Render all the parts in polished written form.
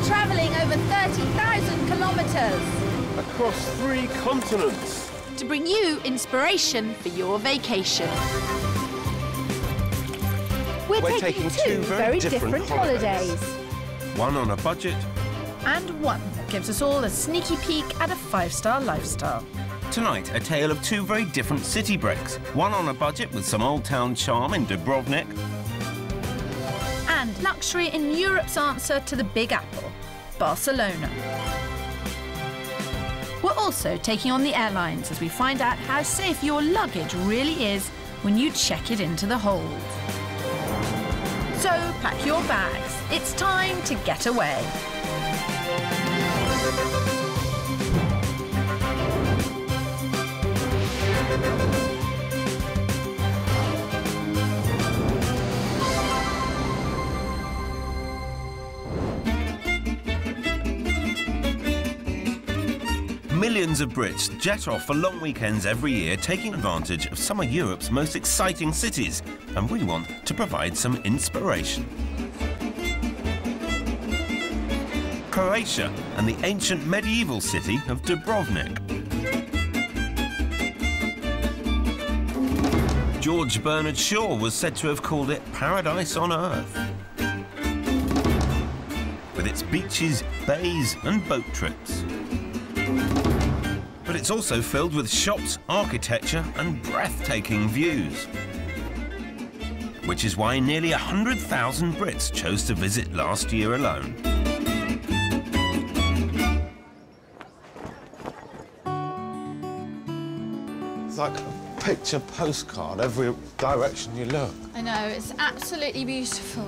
travelling over 30,000 kilometres. Across 3 continents. To bring you inspiration for your vacation. We're taking two very different holidays. One on a budget. And one that gives us all a sneaky peek at a 5-star lifestyle. Tonight, a tale of 2 very different city breaks. One on a budget with some old town charm in Dubrovnik. And luxury in Europe's answer to the Big Apple, Barcelona. We're also taking on the airlines as we find out how safe your luggage really is when you check it into the hold. So pack your bags. It's time to get away. Millions of Brits jet off for long weekends every year, taking advantage of some of Europe's most exciting cities, and we want to provide some inspiration. Croatia and the ancient medieval city of Dubrovnik. George Bernard Shaw was said to have called it paradise on earth. With its beaches, bays and boat trips. But it's also filled with shops, architecture and breathtaking views. Which is why nearly 100,000 Brits chose to visit last year alone. It's like a picture postcard every direction you look. I know, it's absolutely beautiful.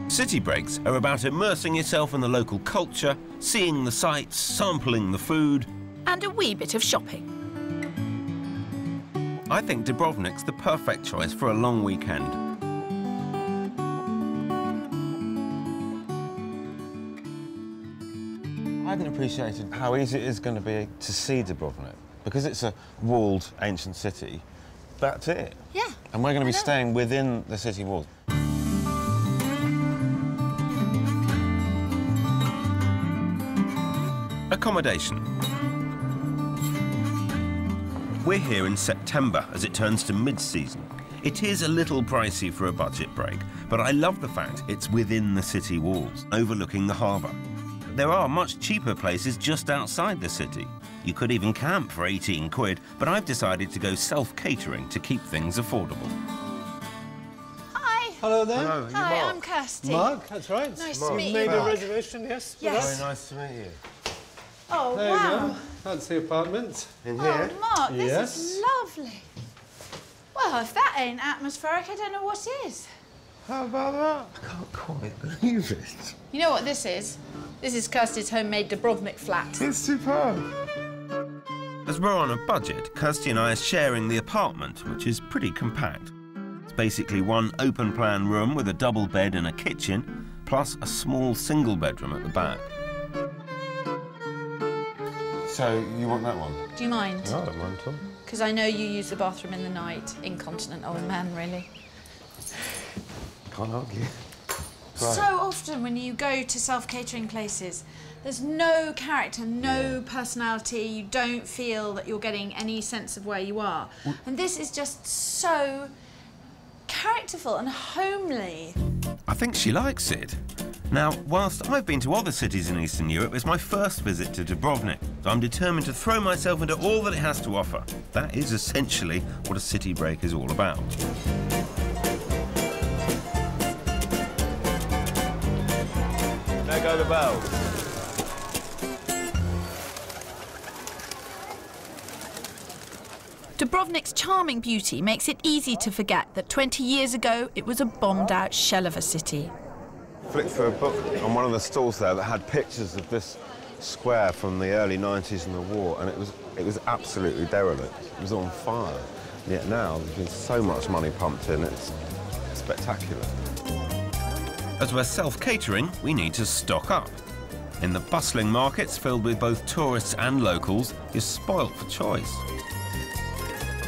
City breaks are about immersing yourself in the local culture, seeing the sights, sampling the food. And a wee bit of shopping. I think Dubrovnik's the perfect choice for a long weekend. I haven't appreciated how easy it is going to be to see Dubrovnik. Because it's a walled ancient city, that's it. Yeah. And we're going to be staying within the city walls. Accommodation. We're here in September as it turns to mid-season. It is a little pricey for a budget break, but I love the fact it's within the city walls, overlooking the harbour. There are much cheaper places just outside the city. You could even camp for 18 quid, but I've decided to go self-catering to keep things affordable. Hi. Hello there. Hello, Hi, Mark. I'm Kirsty. Mark, that's right. Nice Mark. to meet you, Made a Mark. reservation, yes? Yes. Very nice to meet you. Oh, There wow. you go. That's the apartment. In here? Oh, Mark, this Yes. is lovely. Well, if that ain't atmospheric, I don't know what is. How about that? I can't quite believe it. You know what this is? This is Kirsty's homemade Dubrovnik flat. It's superb. As we're on a budget, Kirsty and I are sharing the apartment, which is pretty compact. It's basically one open-plan room with a double bed and a kitchen, plus a small single bedroom at the back. So, you want that one? Do you mind? No, I don't mind, Tom. Because I know you use the bathroom in the night. Incontinent old man, really. Can't argue. So often when you go to self-catering places, there's no character, no personality. You don't feel that you're getting any sense of where you are. And this is just so characterful and homely. I think she likes it. Now, whilst I've been to other cities in Eastern Europe, it's my first visit to Dubrovnik, so I'm determined to throw myself into all that it has to offer. That is essentially what a city break is all about. There go the bells. Dubrovnik's charming beauty makes it easy to forget that 20 years ago it was a bombed-out shell of a city. Flicked through a book on one of the stalls there that had pictures of this square from the early 90s and the war, and it was absolutely derelict. It was on fire. And yet now there's been so much money pumped in, it's spectacular. As we're self-catering, we need to stock up. In the bustling markets filled with both tourists and locals, you're spoilt for choice.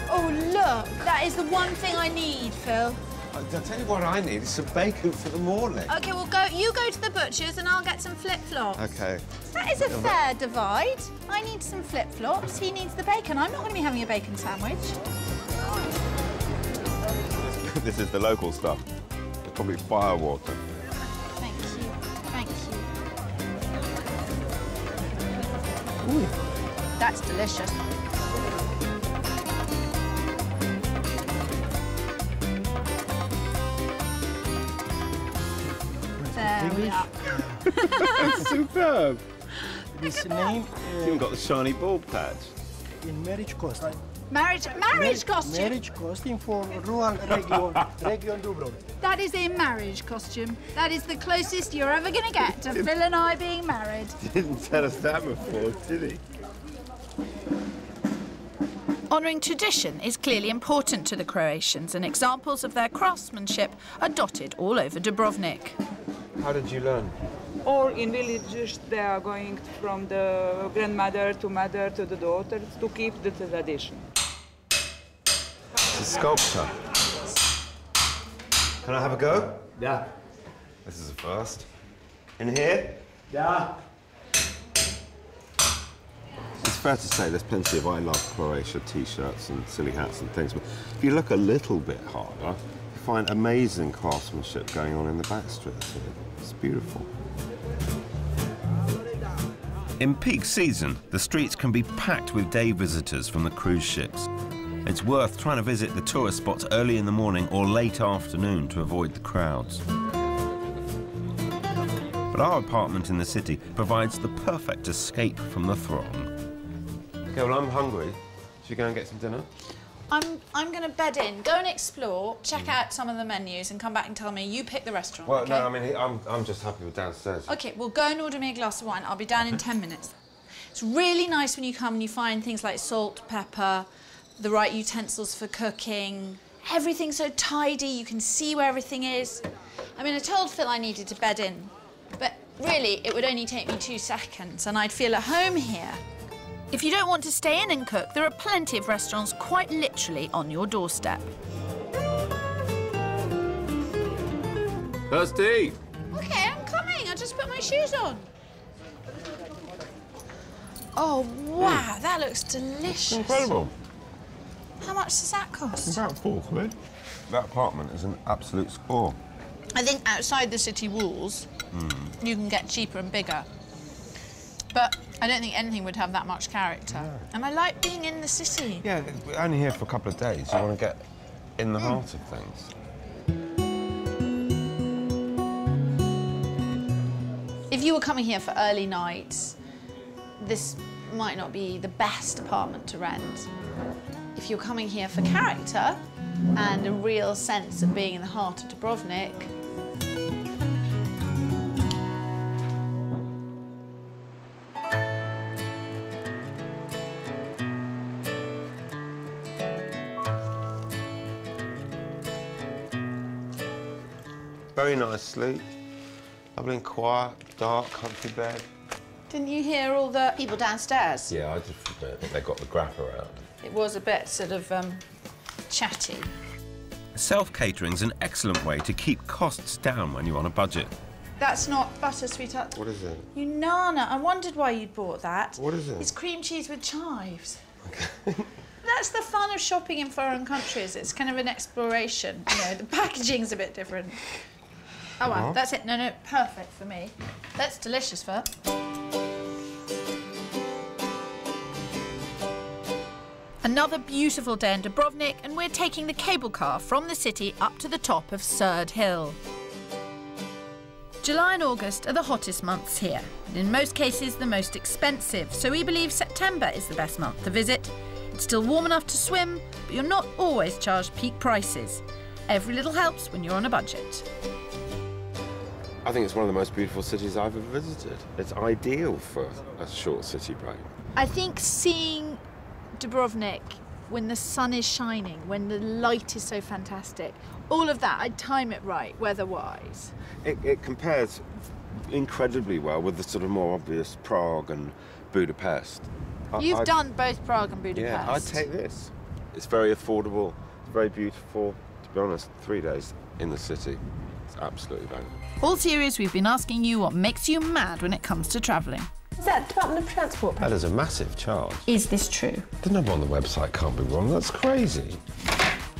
Oh, look, that is the one thing I need, Phil. I'll tell you what I need. It's some bacon for the morning. Okay, well, you go to the butcher's and I'll get some flip-flops. Okay. That is a fair divide. I need some flip-flops, he needs the bacon. I'm not going to be having a bacon sandwich. This is the local stuff. It's probably firewater. Thank you, thank you. Ooh, that's delicious. There we are. That's superb. This name You even got the shiny bald patch. in marriage costume. Marriage costume. Marriage costume for rural region Dubrovnik. That is a marriage costume. That is the closest you're ever going to get to Phil and I being married. Didn't tell us that before, did he? Honouring tradition is clearly important to the Croatians, and examples of their craftsmanship are dotted all over Dubrovnik. How did you learn? Or in villages, they are going from the grandmother to mother to the daughter to keep the tradition. It's a sculpture. Can I have a go? Yeah. This is a first. In here? Yeah. It's fair to say there's plenty of I Love Croatia t-shirts and silly hats and things, but if you look a little bit harder, you find amazing craftsmanship going on in the back streets here. It's beautiful. In peak season, the streets can be packed with day visitors from the cruise ships. It's worth trying to visit the tourist spots early in the morning or late afternoon to avoid the crowds. But our apartment in the city provides the perfect escape from the throng. Okay, well, I'm hungry. Should we go and get some dinner? I'm going to bed in, go and explore, check out some of the menus and come back and tell me you pick the restaurant, Well, okay? no, I mean, I'm just happy with downstairs. OK, well, go and order me a glass of wine. I'll be down in 10 minutes. It's really nice when you come and you find things like salt, pepper, the right utensils for cooking. Everything's so tidy, you can see where everything is. I mean, I told Phil I needed to bed in, but really, it would only take me 2 seconds and I'd feel at home here. If you don't want to stay in and cook, there are plenty of restaurants quite literally on your doorstep. Thirsty? OK, I'm coming. I just put my shoes on. Oh, wow, that looks delicious. Incredible. How much does that cost? About £4. That apartment is an absolute score. I think outside the city walls, you can get cheaper and bigger. But I don't think anything would have that much character. No. And I like being in the city. Yeah, we're only here for a couple of days. You want to get in the heart of things. If you were coming here for early nights, this might not be the best apartment to rent. If you're coming here for character and a real sense of being in the heart of Dubrovnik, Very nice sleep. Lovely and quiet, dark, comfy bed. didn't you hear all the people downstairs? Yeah, I just think they got the grapper out. It was a bit sort of chatty. Self-catering's an excellent way to keep costs down when you're on a budget. That's not butter, sweetheart. What is it? You nana, I wondered why you'd bought that. What is it? It's cream cheese with chives. Okay. That's the fun of shopping in foreign countries. It's kind of an exploration. You know, the packaging's a bit different. Oh, well, that's it. No, perfect for me. That's delicious, Phil. Another beautiful day in Dubrovnik, and we're taking the cable car from the city up to the top of Serd Hill. July and August are the hottest months here, and in most cases the most expensive, so we believe September is the best month to visit. It's still warm enough to swim, but you're not always charged peak prices. Every little helps when you're on a budget. I think it's one of the most beautiful cities I've ever visited. It's ideal for a short city break. I think seeing Dubrovnik when the sun is shining, when the light is so fantastic, all of that, I'd time it right, weather-wise. It compares incredibly well with the sort of more obvious Prague and Budapest. You've done both Prague and Budapest. Yeah, I'd take this. It's very affordable, it's very beautiful, it's To be honest, 3 days in the city, it's absolutely valuable. All serious, we've been asking you what makes you mad when it comes to travelling. Is that Department of Transport? That is a massive charge. Is this true? The number on the website can't be wrong. That's crazy.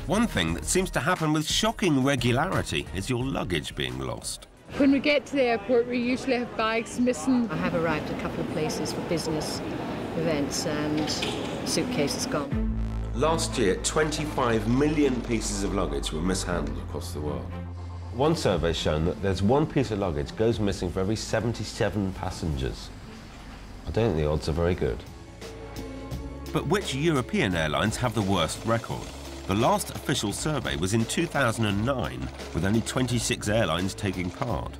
One thing that seems to happen with shocking regularity is your luggage being lost. When we get to the airport, we usually have bags missing. I have arrived a couple of places for business events and suitcases gone. Last year, 25 million pieces of luggage were mishandled across the world. One survey's shown that there's one piece of luggage goes missing for every 77 passengers. I don't think the odds are very good. But which European airlines have the worst record? The last official survey was in 2009, with only 26 airlines taking part.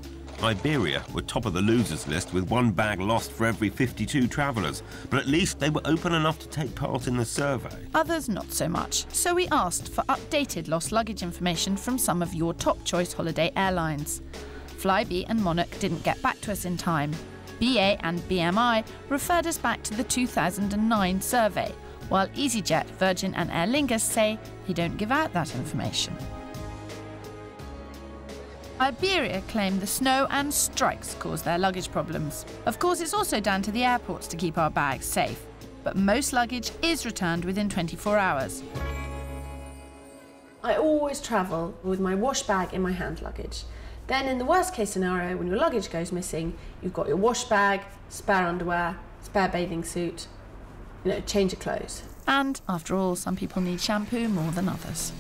Iberia were top of the losers list with one bag lost for every 52 travellers, but at least they were open enough to take part in the survey. Others not so much, so we asked for updated lost luggage information from some of your top choice holiday airlines. Flybe and Monarch didn't get back to us in time. BA and BMI referred us back to the 2009 survey, while EasyJet, Virgin and Aer Lingus say they don't give out that information. Iberia claimed the snow and strikes caused their luggage problems. Of course, it's also down to the airports to keep our bags safe, but most luggage is returned within 24 hours. I always travel with my wash bag in my hand luggage. Then in the worst case scenario, when your luggage goes missing, you've got your wash bag, spare underwear, spare bathing suit, change of clothes. And after all, some people need shampoo more than others.